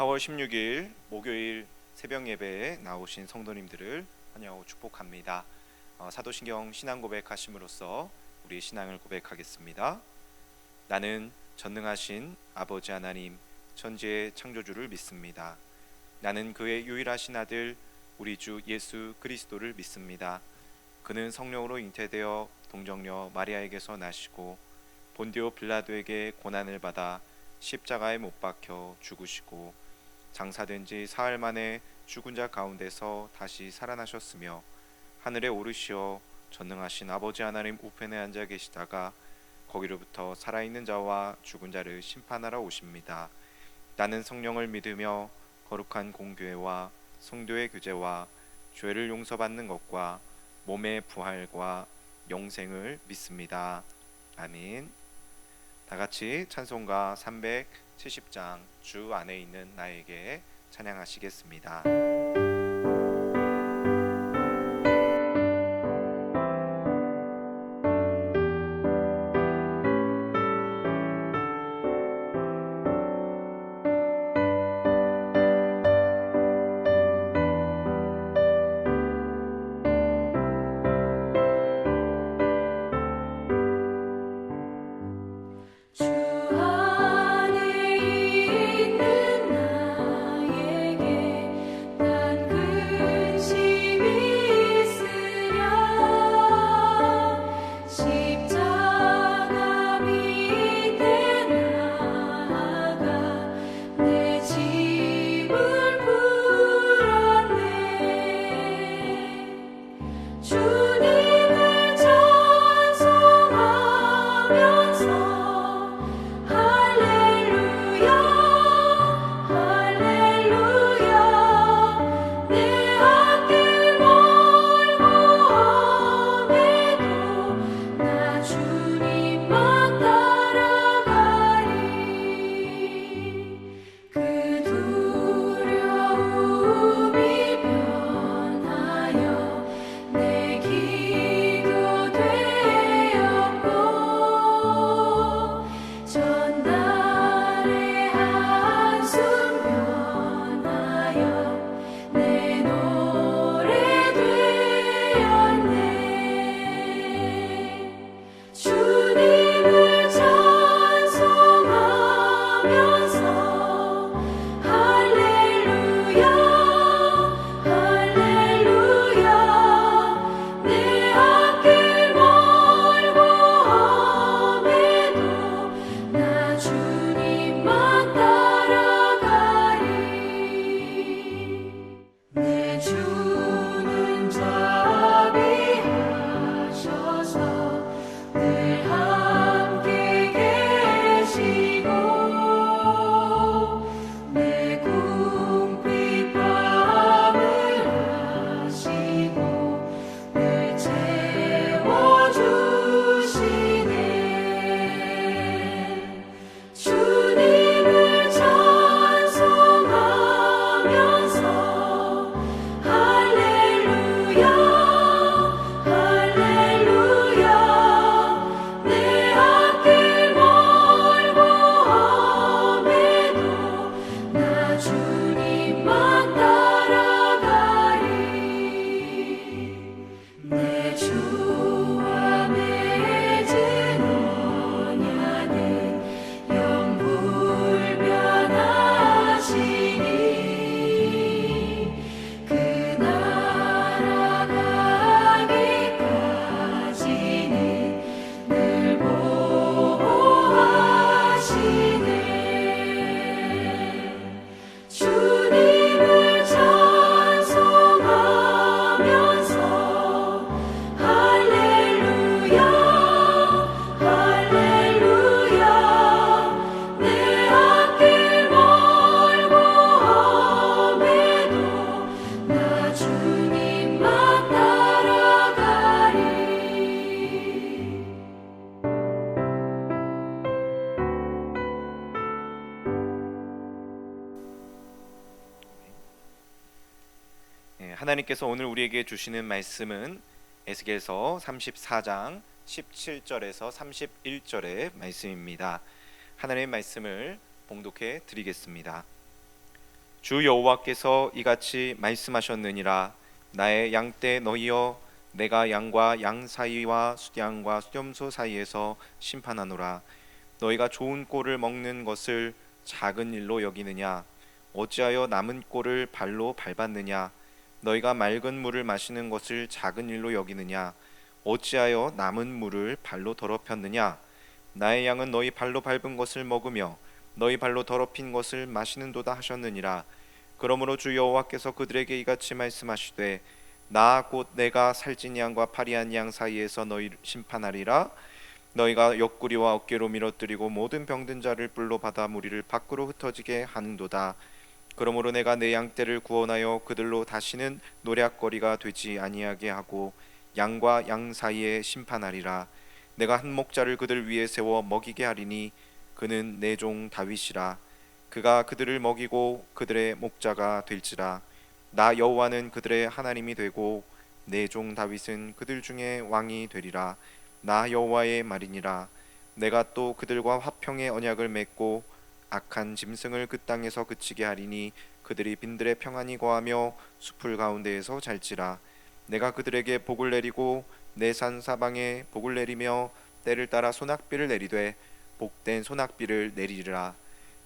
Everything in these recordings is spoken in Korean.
4월 16일 목요일 새벽 예배에 나오신 성도님들을 환영하고 축복합니다. 사도신경 신앙 고백하심으로써 우리 신앙을 고백하겠습니다. 나는 전능하신 아버지 하나님 천지의 창조주를 믿습니다. 나는 그의 유일하신 아들 우리 주 예수 그리스도를 믿습니다. 그는 성령으로 잉태되어 동정녀 마리아에게서 나시고 본디오 빌라도에게 고난을 받아 십자가에 못 박혀 죽으시고 장사된 지 사흘 만에 죽은 자 가운데서 다시 살아나셨으며 하늘에 오르시어 전능하신 아버지 하나님 우편에 앉아 계시다가 거기로부터 살아있는 자와 죽은 자를 심판하러 오십니다. 나는 성령을 믿으며 거룩한 공교회와 성도의 교제와 죄를 용서받는 것과 몸의 부활과 영생을 믿습니다. 아멘. 다 같이 찬송가 370장 주 안에 있는 나에게 찬양하시겠습니다. 하나님께서 오늘 우리에게 주시는 말씀은 에스겔서 34장 17절에서 31절의 말씀입니다. 하나님의 말씀을 봉독해 드리겠습니다. 주 여호와께서 이같이 말씀하셨느니라. 나의 양떼 너희여, 내가 양과 양 사이와 수양과 수렴소 사이에서 심판하노라. 너희가 좋은 꼴을 먹는 것을 작은 일로 여기느냐? 어찌하여 남은 꼴을 발로 밟았느냐? 너희가 맑은 물을 마시는 것을 작은 일로 여기느냐? 어찌하여 남은 물을 발로 더럽혔느냐? 나의 양은 너희 발로 밟은 것을 먹으며 너희 발로 더럽힌 것을 마시는도다 하셨느니라. 그러므로 주 여호와께서 그들에게 이같이 말씀하시되, 나 곧 내가 살찐 양과 파리한 양 사이에서 너희를 심판하리라. 너희가 옆구리와 어깨로 밀어뜨리고 모든 병든 자를 뿔로 받아 무리를 밖으로 흩어지게 하는도다. 그러므로 내가 내 양떼를 구원하여 그들로 다시는 노략거리가 되지 아니하게 하고 양과 양 사이에 심판하리라. 내가 한 목자를 그들 위에 세워 먹이게 하리니 그는 내 종 다윗이라. 그가 그들을 먹이고 그들의 목자가 될지라. 나 여호와는 그들의 하나님이 되고 내 종 다윗은 그들 중에 왕이 되리라. 나 여호와의 말이니라. 내가 또 그들과 화평의 언약을 맺고 악한 짐승을 그 땅에서 그치게 하리니 그들이 빈들에 평안히 거하며 숲을 가운데에서 잘지라. 내가 그들에게 복을 내리고 내 산 사방에 복을 내리며 때를 따라 소낙비를 내리되 복된 소낙비를 내리리라.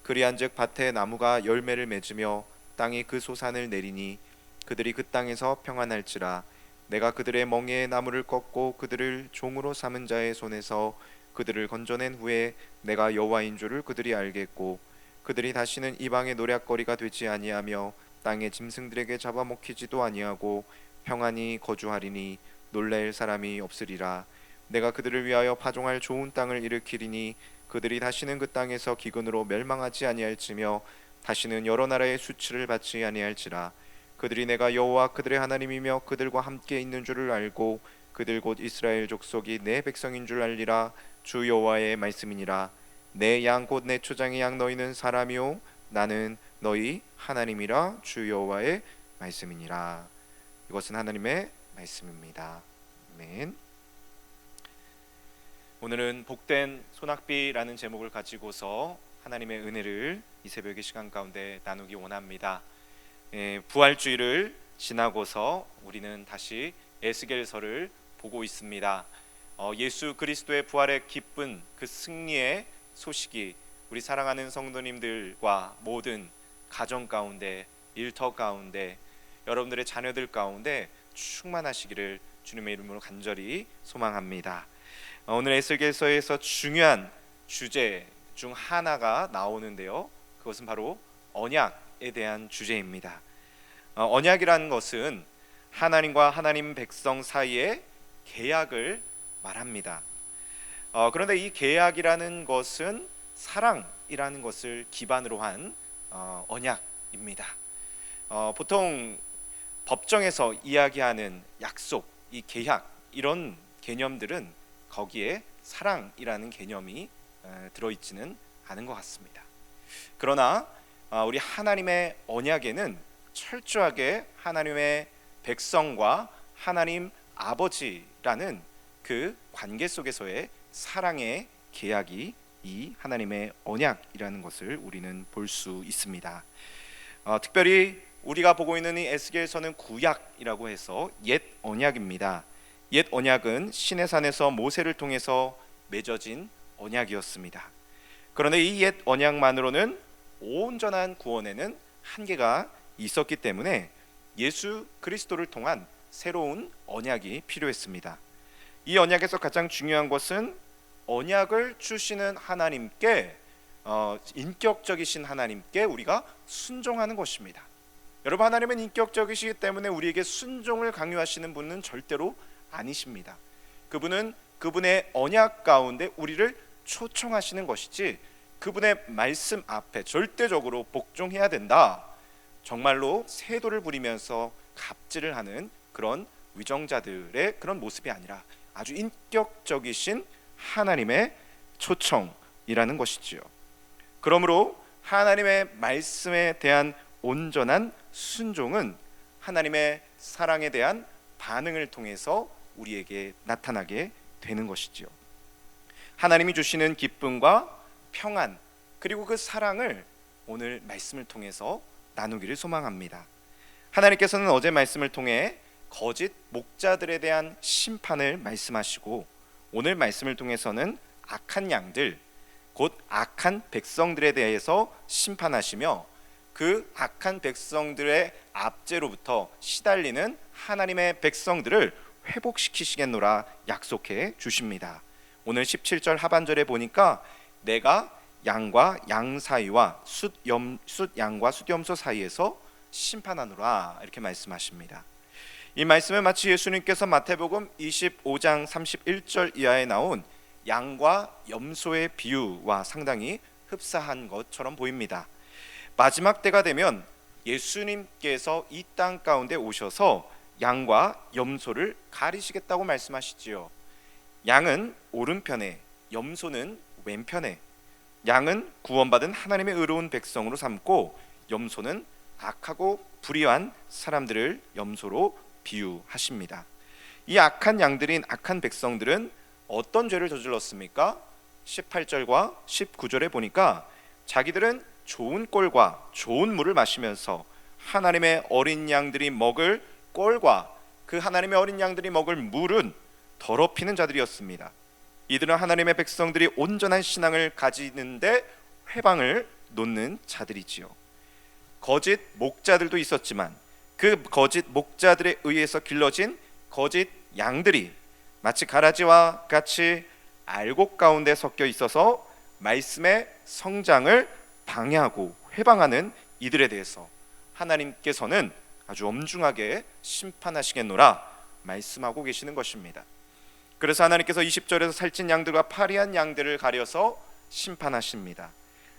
그리한즉 밭에 나무가 열매를 맺으며 땅이 그 소산을 내리니 그들이 그 땅에서 평안할지라. 내가 그들의 멍에의 나무를 꺾고 그들을 종으로 삼은 자의 손에서 그들을 건져낸 후에 내가 여호와인 줄을 그들이 알겠고 그들이 다시는 이방의 노략거리가 되지 아니하며 땅의 짐승들에게 잡아먹히지도 아니하고 평안히 거주하리니 놀랄 사람이 없으리라. 내가 그들을 위하여 파종할 좋은 땅을 일으키리니 그들이 다시는 그 땅에서 기근으로 멸망하지 아니할지며 다시는 여러 나라의 수치를 받지 아니할지라. 그들이 내가 여호와 그들의 하나님이며 그들과 함께 있는 줄을 알고 그들 곧 이스라엘 족속이 내 백성인 줄 알리라. 주 여호와의 말씀이니라. 내 양 곧 내 초장의 양 너희는 사람이요 나는 너희 하나님이라. 주 여호와의 말씀이니라. 이것은 하나님의 말씀입니다. 아멘. 오늘은 복된 소낙비라는 제목을 가지고서 하나님의 은혜를 이 새벽의 시간 가운데 나누기 원합니다. 부활주의를 지나고서 우리는 다시 에스겔서를 보고 있습니다. 예수 그리스도의 부활의 기쁜 그 승리의 소식이 우리 사랑하는 성도님들과 모든 가정 가운데, 일터 가운데, 여러분들의 자녀들 가운데 충만하시기를 주님의 이름으로 간절히 소망합니다. 오늘 에스겔서에서 중요한 주제 중 하나가 나오는데요. 그것은 바로 언약에 대한 주제입니다. 언약이라는 것은 하나님과 하나님 백성 사이의 계약을 말합니다. 그런데 이 계약이라는 것은 사랑이라는 것을 기반으로 한 언약입니다. 보통 법정에서 이야기하는 약속, 이 계약 이런 개념들은 거기에 사랑이라는 개념이 들어있지는 않은 것 같습니다. 그러나 우리 하나님의 언약에는 철저하게 하나님의 백성과 하나님 아버지라는 그 관계 속에서의 사랑의 계약이 이 하나님의 언약이라는 것을 우리는 볼 수 있습니다. 특별히 우리가 보고 있는 이 에스겔서는 구약이라고 해서 옛 언약입니다. 옛 언약은 시내산에서 모세를 통해서 맺어진 언약이었습니다. 그런데 이 옛 언약만으로는 온전한 구원에는 한계가 있었기 때문에 예수 그리스도를 통한 새로운 언약이 필요했습니다. 이 언약에서 가장 중요한 것은 언약을 주시는 하나님께 인격적이신 하나님께 우리가 순종하는 것입니다. 여러분, 하나님은 인격적이시기 때문에 우리에게 순종을 강요하시는 분은 절대로 아니십니다. 그분은 그분의 언약 가운데 우리를 초청하시는 것이지 그분의 말씀 앞에 절대적으로 복종해야 된다, 정말로 세도를 부리면서 갑질을 하는 그런 위정자들의 그런 모습이 아니라 아주 인격적이신 하나님의 초청이라는 것이지요. 그러므로 하나님의 말씀에 대한 온전한 순종은 하나님의 사랑에 대한 반응을 통해서 우리에게 나타나게 되는 것이지요. 하나님이 주시는 기쁨과 평안 그리고 그 사랑을 오늘 말씀을 통해서 나누기를 소망합니다. 하나님께서는 어제 말씀을 통해 거짓 목자들에 대한 심판을 말씀하시고, 오늘 말씀을 통해서는 악한 양들, 곧 악한 백성들에 대해서 심판하시며, 그 악한 백성들의 압제로부터 시달리는 하나님의 백성들을 회복시키시겠노라 약속해 주십니다. 오늘 17절 하반절에 보니까 내가 양과 양 사이와 숫양과 숫염소 사이에서 심판하노라 이렇게 말씀하십니다. 이 말씀은 마치 예수님께서 마태복음 25장 31절 이하에 나온 양과 염소의 비유와 상당히 흡사한 것처럼 보입니다. 마지막 때가 되면 예수님께서 이 땅 가운데 오셔서 양과 염소를 가리시겠다고 말씀하시지요. 양은 오른편에, 염소는 왼편에. 양은 구원받은 하나님의 의로운 백성으로 삼고, 염소는 악하고 불의한 사람들을 염소로 비유하십니다. 이 악한 양들인 악한 백성들은 어떤 죄를 저질렀습니까? 18절과 19절에 보니까 자기들은 좋은 꼴과 좋은 물을 마시면서 하나님의 어린 양들이 먹을 꼴과 그 하나님의 어린 양들이 먹을 물은 더럽히는 자들이었습니다. 이들은 하나님의 백성들이 온전한 신앙을 가지는데 회방을 놓는 자들이지요. 거짓 목자들도 있었지만 그 거짓 목자들에 의해서 길러진 거짓 양들이 마치 가라지와 같이 알곡 가운데 섞여 있어서 말씀의 성장을 방해하고 회방하는 이들에 대해서 하나님께서는 아주 엄중하게 심판하시겠노라 말씀하고 계시는 것입니다. 그래서 하나님께서 20절에서 살찐 양들과 파리한 양들을 가려서 심판하십니다.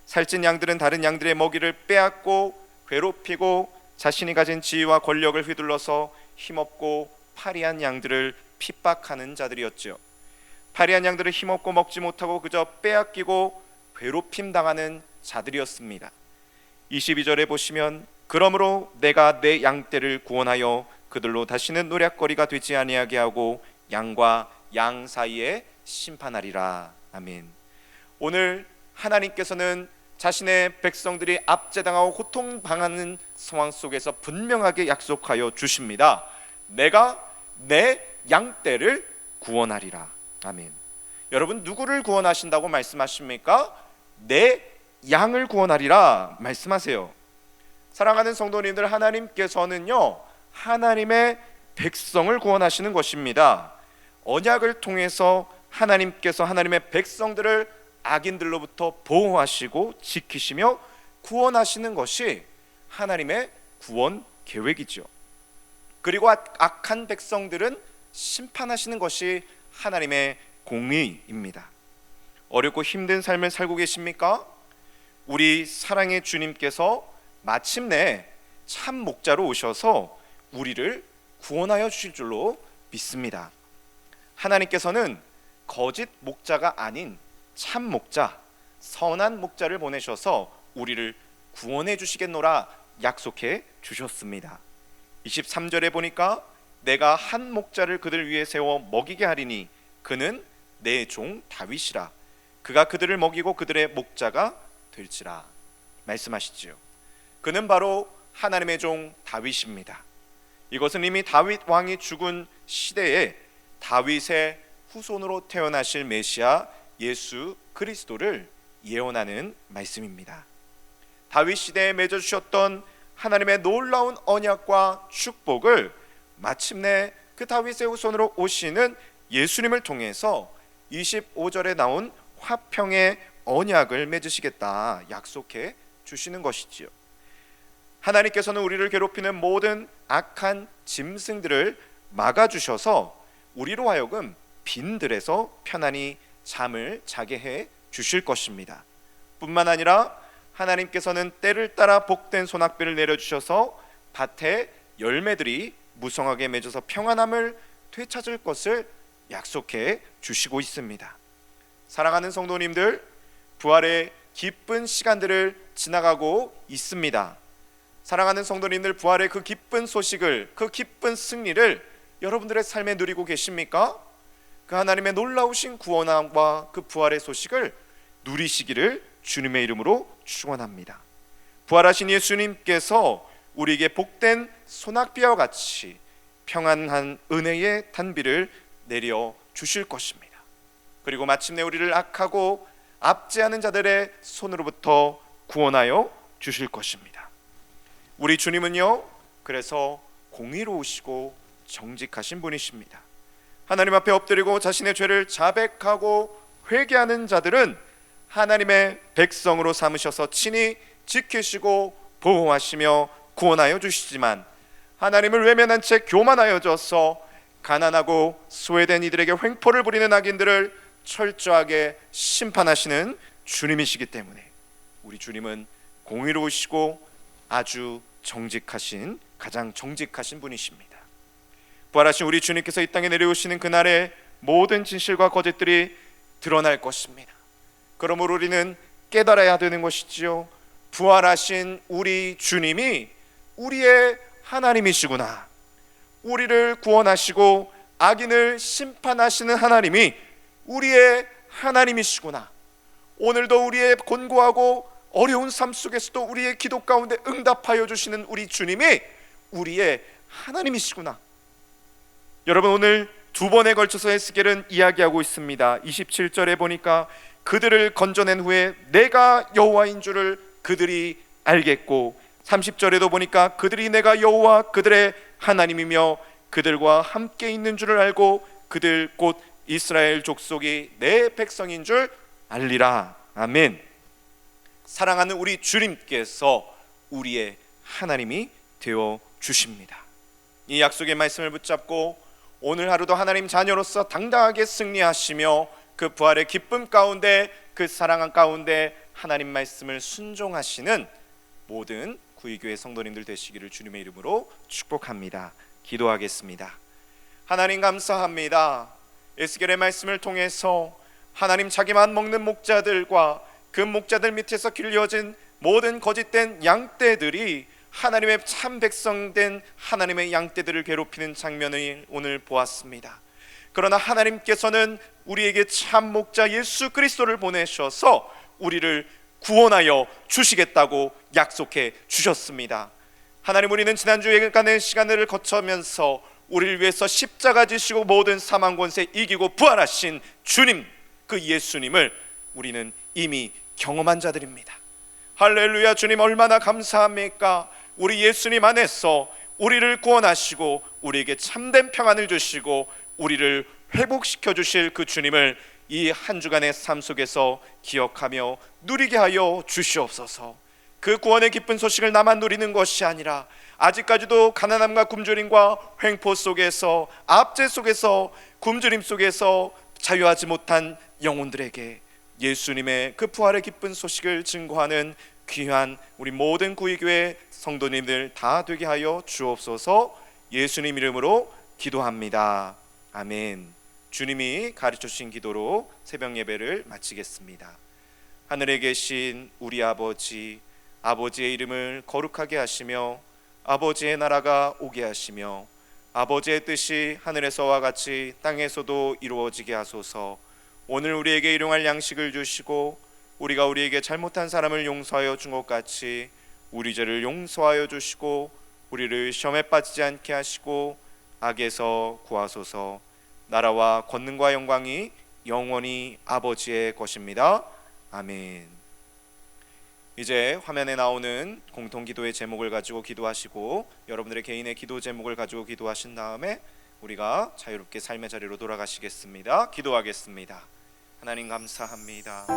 살찐 양들은 다른 양들의 먹이를 빼앗고 괴롭히고 자신이 가진 지위와 권력을 휘둘러서 힘없고 파리한 양들을 핍박하는 자들이었죠. 파리한 양들을 힘없고 먹지 못하고 그저 빼앗기고 괴롭힘 당하는 자들이었습니다. 22절에 보시면 그러므로 내가 내 양떼를 구원하여 그들로 다시는 노략거리가 되지 아니하게 하고 양과 양 사이에 심판하리라. 아멘. 오늘 하나님께서는 자신의 백성들이 압제당하고 고통당하는 상황 속에서 분명하게 약속하여 주십니다. 내가 내 양떼를 구원하리라. 아멘. 여러분, 누구를 구원하신다고 말씀하십니까? 내 양을 구원하리라 말씀하세요. 사랑하는 성도님들, 하나님께서는요 하나님의 백성을 구원하시는 것입니다. 언약을 통해서 하나님께서 하나님의 백성들을 악인들로부터 보호하시고 지키시며 구원하시는 것이 하나님의 구원 계획이죠. 그리고 악한 백성들은 심판하시는 것이 하나님의 공의입니다. 어렵고 힘든 삶을 살고 계십니까? 우리 사랑의 주님께서 마침내 참 목자로 오셔서 우리를 구원하여 주실 줄로 믿습니다. 하나님께서는 거짓 목자가 아닌 참 목자, 선한 목자를 보내셔서 우리를 구원해 주시겠노라 약속해 주셨습니다. 23절에 보니까 내가 한 목자를 그들 위에 세워 먹이게 하리니 그는 내 종 다윗이라. 그가 그들을 먹이고 그들의 목자가 될지라 말씀하시지요. 그는 바로 하나님의 종 다윗입니다. 이것은 이미 다윗 왕이 죽은 시대에 다윗의 후손으로 태어나실 메시아 예수 그리스도를 예언하는 말씀입니다. 다윗 시대에 맺어주셨던 하나님의 놀라운 언약과 축복을 마침내 그 다윗의 후손으로 오시는 예수님을 통해서 25절에 나온 화평의 언약을 맺으시겠다 약속해 주시는 것이지요. 하나님께서는 우리를 괴롭히는 모든 악한 짐승들을 막아주셔서 우리로 하여금 빈들에서 편안히 잠을 자게 해 주실 것입니다. 뿐만 아니라 하나님께서는 때를 따라 복된 소낙비를 내려주셔서 밭에 열매들이 무성하게 맺어서 평안함을 되찾을 것을 약속해 주시고 있습니다. 사랑하는 성도님들, 부활의 기쁜 시간들을 지나가고 있습니다. 사랑하는 성도님들, 부활의 그 기쁜 소식을, 그 기쁜 승리를 여러분들의 삶에 누리고 계십니까? 그 하나님의 놀라우신 구원과 그 부활의 소식을 누리시기를 주님의 이름으로 축원합니다. 부활하신 예수님께서 우리에게 복된 소낙비와 같이 평안한 은혜의 단비를 내려 주실 것입니다. 그리고 마침내 우리를 악하고 압제하는 자들의 손으로부터 구원하여 주실 것입니다. 우리 주님은요, 그래서 공의로우시고 정직하신 분이십니다. 하나님 앞에 엎드리고 자신의 죄를 자백하고 회개하는 자들은 하나님의 백성으로 삼으셔서 친히 지키시고 보호하시며 구원하여 주시지만, 하나님을 외면한 채 교만하여져서 가난하고 소외된 이들에게 횡포를 부리는 악인들을 철저하게 심판하시는 주님이시기 때문에 우리 주님은 공의로우시고 아주 정직하신, 가장 정직하신 분이십니다. 부활하신 우리 주님께서 이 땅에 내려오시는 그날에 모든 진실과 거짓들이 드러날 것입니다. 그러므로 우리는 깨달아야 되는 것이지요. 부활하신 우리 주님이 우리의 하나님이시구나. 우리를 구원하시고 악인을 심판하시는 하나님이 우리의 하나님이시구나. 오늘도 우리의 곤고하고 어려운 삶 속에서도 우리의 기도 가운데 응답하여 주시는 우리 주님이 우리의 하나님이시구나. 여러분, 오늘 두 번에 걸쳐서 에스겔은 이야기하고 있습니다. 27절에 보니까 그들을 건져낸 후에 내가 여호와인 줄을 그들이 알겠고, 30절에도 보니까 그들이 내가 여호와 그들의 하나님이며 그들과 함께 있는 줄을 알고 그들 곧 이스라엘 족속이 내 백성인 줄 알리라. 아멘. 사랑하는 우리 주님께서 우리의 하나님이 되어 주십니다. 이 약속의 말씀을 붙잡고 오늘 하루도 하나님 자녀로서 당당하게 승리하시며 그 부활의 기쁨 가운데, 그 사랑 가운데 하나님 말씀을 순종하시는 모든 구의교회 성도님들 되시기를 주님의 이름으로 축복합니다. 기도하겠습니다. 하나님 감사합니다. 에스겔의 말씀을 통해서 하나님 자기만 먹는 목자들과 그 목자들 밑에서 길려진 모든 거짓된 양떼들이 하나님의 참 백성된 하나님의 양떼들을 괴롭히는 장면을 오늘 보았습니다. 그러나 하나님께서는 우리에게 참 목자 예수 그리스도를 보내셔서 우리를 구원하여 주시겠다고 약속해 주셨습니다. 하나님, 우리는 지난주에 간의 시간을 거쳐면서 우리를 위해서 십자가 지시고 모든 사망 권세 이기고 부활하신 주님, 그 예수님을 우리는 이미 경험한 자들입니다. 할렐루야. 주님 얼마나 감사합니까? 우리 예수님 안에서 우리를 구원하시고 우리에게 참된 평안을 주시고 우리를 회복시켜 주실 그 주님을 이 한 주간의 삶 속에서 기억하며 누리게 하여 주시옵소서. 그 구원의 기쁜 소식을 나만 누리는 것이 아니라 아직까지도 가난함과 굶주림과 횡포 속에서, 압제 속에서, 굶주림 속에서 자유하지 못한 영혼들에게 예수님의 그 부활의 기쁜 소식을 증거하는 귀한 우리 모든 구의교회 성도님들 다 되게 하여 주옵소서. 예수님 이름으로 기도합니다. 아멘. 주님이 가르쳐 주신 기도로 새벽 예배를 마치겠습니다. 하늘에 계신 우리 아버지, 아버지의 이름을 거룩하게 하시며 아버지의 나라가 오게 하시며 아버지의 뜻이 하늘에서와 같이 땅에서도 이루어지게 하소서. 오늘 우리에게 일용할 양식을 주시고 우리가 우리에게 잘못한 사람을 용서하여 준 것 같이 우리 죄를 용서하여 주시고 우리를 시험에 빠지지 않게 하시고 악에서 구하소서. 나라와 권능과 영광이 영원히 아버지의 것입니다. 아멘. 이제 화면에 나오는 공통기도의 제목을 가지고 기도하시고 여러분들의 개인의 기도 제목을 가지고 기도하신 다음에 우리가 자유롭게 삶의 자리로 돌아가시겠습니다. 기도하겠습니다. 하나님 감사합니다.